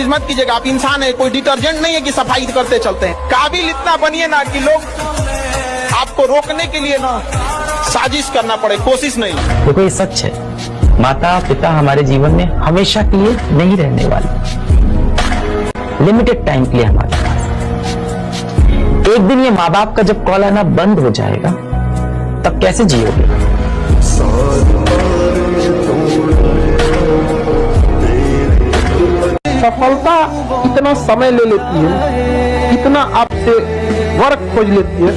कोशिश मत कीजिएगा। आप इंसान है, कोई डिटर्जेंट नहीं है कि सफाई करते चलते हैं। काबिल इतना बनिए ना कि लोग आपको रोकने के लिए ना साजिश करना पड़े, कोशिश नहीं। देखो ये सच है, माता पिता हमारे जीवन में हमेशा के लिए नहीं रहने वाले, लिमिटेड टाइम के लिए हमारे पास। एक दिन ये माँ बाप का जब कॉल आना बंद हो जाएगा तब कैसे जियोगे? सफलता इतना समय ले लेती है, इतना आपसे वर्क खोज लेती है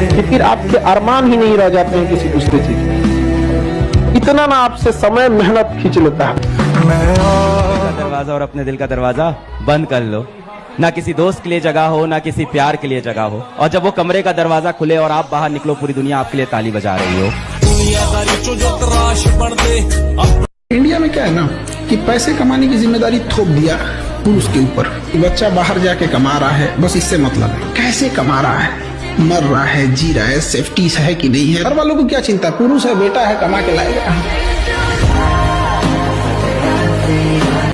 कि फिर आपके अरमान ही नहीं रह जाते हैं किसी दूसरे चीज। इतना ना आपसे समय मेहनत खींच लेता है। दरवाजा और अपने दिल का दरवाजा बंद कर लो। ना किसी दोस्त के लिए जगह हो, ना किसी प्यार के लिए जगह हो, और जब वो कमरे का दरवाजा खुले और आप बाहर निकलो, पूरी दुनिया आपके लिए ताली बजा रही हो। इंडिया में क्या है ना कि पैसे कमाने की जिम्मेदारी थोप दिया पुरुष के ऊपर। बच्चा बाहर जाके कमा रहा है, बस इससे मतलब है कैसे कमा रहा है, मर रहा है, जी रहा है, सेफ्टी है कि नहीं है। घर वालों को क्या चिंता, पुरुष है, बेटा है, कमा के लाएगा।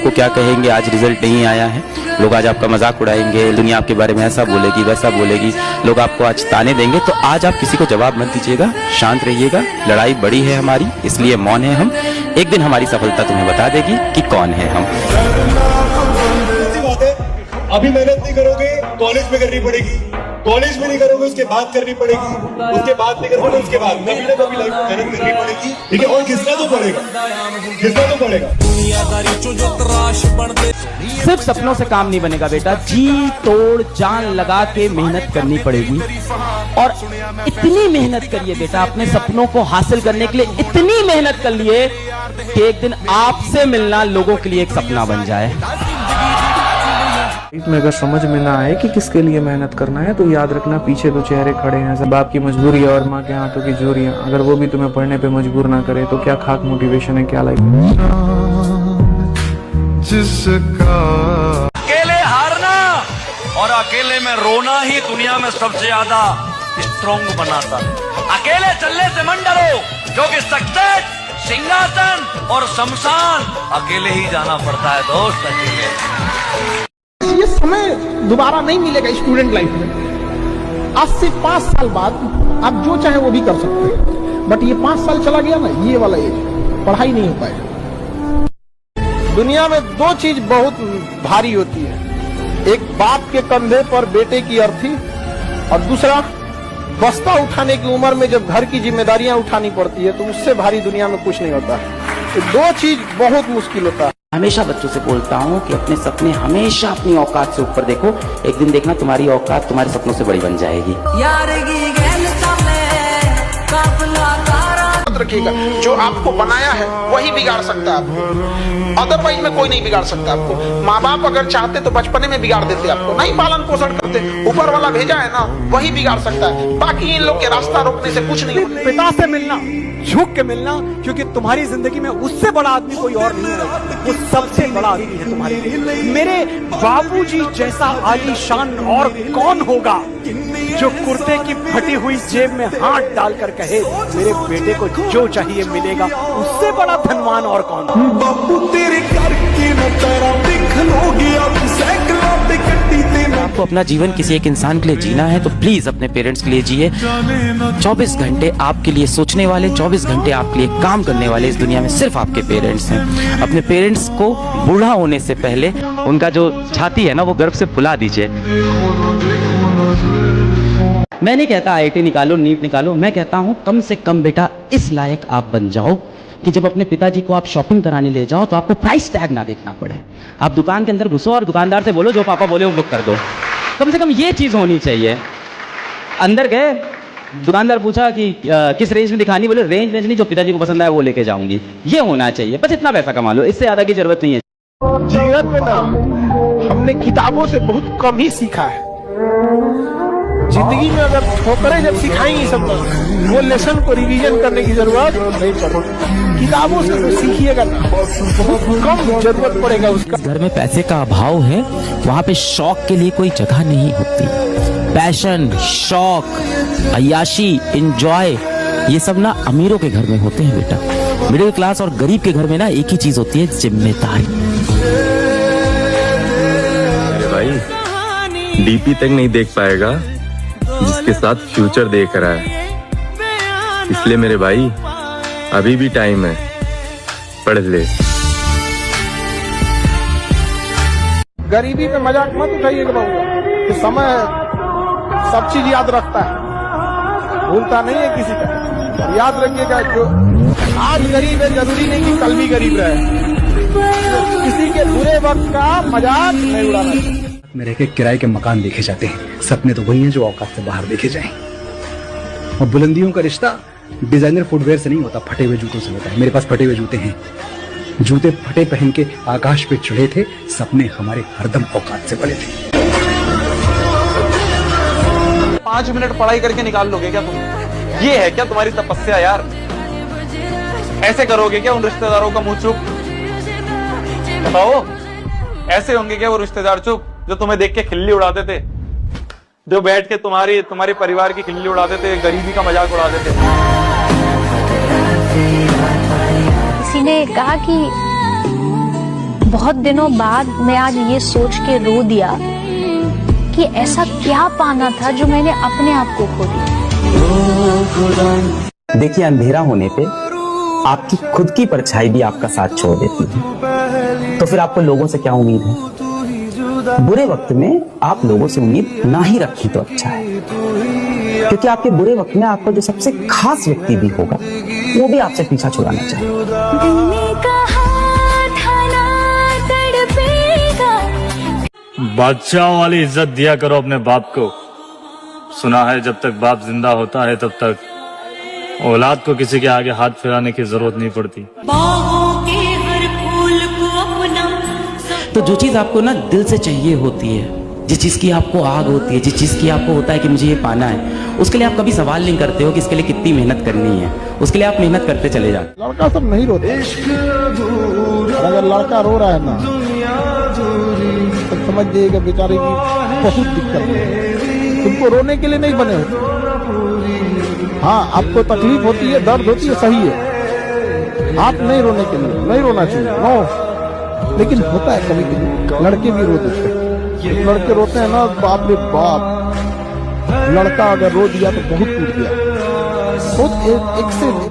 को क्या कहेंगे, आज रिजल्ट नहीं आया है, लोग आज आपका मजाक उड़ाएंगे, दुनिया आपके बारे में ऐसा बोलेगी वैसा बोलेगी, लोग आपको आज ताने देंगे, तो आज आप किसी को जवाब मत दीजिएगा, शांत रहिएगा। लड़ाई बड़ी है हमारी, इसलिए मौन है हम। एक दिन हमारी सफलता तुम्हें बता देगी कि कौन है हम। अभी मेहनत नहीं करोगे, कॉलेज में करनी पड़ेगी, कॉलेज में नहीं करोगे उसके बाद करनी पड़ेगी, उसके बाद नहीं करोगे उसके बाद कभी ना कभी लाइफ में मेहनत करनी पड़ेगी, ठीक है। और घिसना तो पड़ेगा, घिसना तो पड़ेगा। सिर्फ सपनों से काम नहीं बनेगा बेटा, जी तोड़ जान लगा के मेहनत करनी पड़ेगी। और इतनी मेहनत करिए बेटा, अपने सपनों को हासिल करने के लिए इतनी मेहनत कर लिए कि एक दिन आपसे मिलना लोगों के लिए एक सपना बन जाए। में अगर समझ में ना आए कि किसके लिए मेहनत करना है तो याद रखना पीछे तो चेहरे खड़े हैं। सब बाप की मजबूरी और माँ के हाथों की जोरियां, अगर वो भी तुम्हें पढ़ने पे मजबूर ना करे तो क्या खाक मोटिवेशन है, क्या लाइफ। अकेले हारना और अकेले में रोना ही दुनिया में सबसे ज्यादा स्ट्रॉन्ग बनाता है। अकेले चलने से मन डरो, क्योंकि सक्सेस, सिंहासन और शमशान अकेले ही जाना पड़ता है दोस्त, अकेले। ये समय दोबारा नहीं मिलेगा स्टूडेंट लाइफ में। आज से 5 साल बाद आप जो चाहे वो भी कर सकते हैं, बट ये 5 साल चला गया ना, ये वाला एज पढ़ाई नहीं हो पाएगा। दुनिया में 2 चीज बहुत भारी होती है, एक बाप के कंधे पर बेटे की अर्थी, और दूसरा बस्ता उठाने की उम्र में जब घर की जिम्मेदारियां उठानी पड़ती है, तो उससे भारी दुनिया में कुछ नहीं होता है। तो 2 चीज बहुत मुश्किल होता है। हमेशा बच्चों से बोलता हूँ कि अपने सपने हमेशा अपनी औकात से ऊपर देखो, एक दिन देखना तुम्हारी औकात तुम्हारे सपनों से बड़ी बन जाएगी। रखिएगा, जो आपको बनाया है वही बिगाड़ सकता है आपको, अदरवाइज में कोई नहीं बिगाड़ सकता आपको। माँ बाप अगर चाहते तो बचपने में बिगाड़ देते आपको, नहीं पालन पोषण करते, ऊपर वाला भेजा है ना वही बिगाड़ सकता है, बाकी इन लोग के रास्ता रोकने से कुछ नहीं। पिता से मिलना, झुक के मिलना, क्योंकि तुम्हारी जिंदगी में उससे बड़ा आदमी कोई और नहीं है, वो सबसे बड़ा आदमी है तुम्हारे लिए। मेरे बाबूजी जैसा आलीशान और कौन होगा जो कुर्ते की फटी हुई जेब में हाथ डालकर कहे मेरे बेटे को जो चाहिए मिलेगा, उससे बड़ा धनवान और कौन। बापू तेरे करके न तेरा दिख लोगी, अब साइकिलों पे कट्टी ते। आपको अपना जीवन किसी एक इंसान के लिए जीना है तो प्लीज अपने पेरेंट्स के लिए जिए। 24 घंटे आपके लिए सोचने वाले, 24 घंटे आपके लिए काम करने वाले इस दुनिया में सिर्फ आपके पेरेंट्स हैं। अपने पेरेंट्स को बूढ़ा होने से पहले उनका जो छाती है ना वो गर्व से फुला दीजिए। मैं नहीं कहता IIT निकालो, नीट निकालो, मैं कहता हूँ कम से कम बेटा इस लायक आप बन जाओ कि जब अपने पिताजी को आप शॉपिंग कराने ले जाओ तो आपको प्राइस टैग ना देखना पड़े। आप दुकान के अंदर घुसो और दुकानदार से बोलो जो पापा बोले वो बुक कर दो। कम से कम ये चीज़ होनी चाहिए। अंदर गए, दुकानदार पूछा कि किस रेंज में दिखानी, बोले रेंज नहीं, जो पिताजी को पसंद आया वो लेके जाऊंगी। ये होना चाहिए, बस इतना पैसा कमा लो, इससे ज़्यादा की जरूरत नहीं है। जीवन में ना हमने किताबों से बहुत कम ही सीखा है। जिंदगी में अगर ठोकरें जब सिखाएंगी सब, वो लेसन को रिवीजन करने की जरूरत नहीं पड़ेगी। किताबों से तो सीखिएगा ना, बहुत कम जरूरत पड़ेगा उसका। घर में पैसे का अभाव है, वहाँ पे शौक के लिए कोई जगह नहीं होती। पैशन, शौक, अय्याशी, एंजॉय, ये सब ना अमीरों के घर में होते हैं बेटा। मिडिल क्लास और गरीब के घर में ना एक ही चीज होती है, जिम्मेदारी। डीपी तक नहीं देख पाएगा जिसके साथ फ्यूचर देख रहा है। इसलिए मेरे भाई अभी भी टाइम है, पढ़ ले। गरीबी पे मजाक मत उठाइएगा बाबू, कि समय सब चीज याद रखता है, भूलता नहीं है किसी का। याद रखिएगा, जो आज गरीब है जरूरी नहीं कि कल भी गरीब रहे। किसी के बुरे वक्त का मजाक नहीं उड़ाना चाहिए। में रह के किराए के मकान देखे जाते हैं, सपने तो वही हैं जो औकात से बाहर देखे जाएं। और बुलंदियों का रिश्ता डिजाइनर फुटवेयर से नहीं होता, फटे हुए जूतों से होता है। मेरे पास फटे हुए जूते हैं, जूते फटे पहन के आकाश पे चढ़े थे, सपने हमारे हरदम औकात से बड़े थे। 5 मिनट पढ़ाई करके निकाल लोगे क्या तुम? ये है क्या तुम्हारी तपस्या यार? ऐसे करोगे क्या उन रिश्तेदारों का मुंह चुप? बताओ, ऐसे होंगे क्या वो रिश्तेदार चुप जो तुम्हें देख के खिल्ली उड़ाते थे, जो बैठ के तुम्हारे परिवार की खिल्ली उड़ाते थे, गरीबी का मजाक उड़ाते थे? किसी ने कहा कि बहुत दिनों बाद मैं आज ये सोच के रो दिया कि ऐसा क्या पाना था जो मैंने अपने आप को खो दिया। देखिए, अंधेरा होने पे आपकी खुद की परछाई भी आपका साथ छोड़ देती है, तो फिर आपको लोगों से क्या उम्मीद है? बुरे वक्त में आप लोगों से उम्मीद ना ही रखें तो अच्छा है, क्योंकि आपके बुरे वक्त में आपका जो सबसे खास व्यक्ति भी होगा वो भी आपसे पीछा छुड़ाना चाहेगा। बादशाह वाली इज्जत दिया करो अपने बाप को। सुना है जब तक बाप जिंदा होता है तब तक औलाद को किसी के आगे हाथ फैलाने की जरूरत नहीं पड़ती। तो जो चीज़ आपको ना दिल से चाहिए होती है, जिस चीज़ की आपको आग होती है, जिस चीज़ की आपको होता है कि मुझे ये पाना है, उसके लिए आप कभी सवाल नहीं करते हो कि इसके लिए कितनी मेहनत करनी है। उसके लिए आप मेहनत करते चले जाते। लड़का सब नहीं रोता, अगर लड़का रो रहा है ना तो समझ जाइएगा बेचारे की बहुत दिक्कत है। तुमको रोने के लिए नहीं बने हो। हाँ, आपको तकलीफ होती है, दर्द होती है, सही है। आप नहीं रोने के लिए, नहीं रोना चाहिए, नो। लेकिन होता है कभी कभी लड़के भी रो देते हैं। लड़के रोते हैं ना, बाप रे बाप, लड़का अगर रो दिया तो बहुत टूट गया। बहुत एक से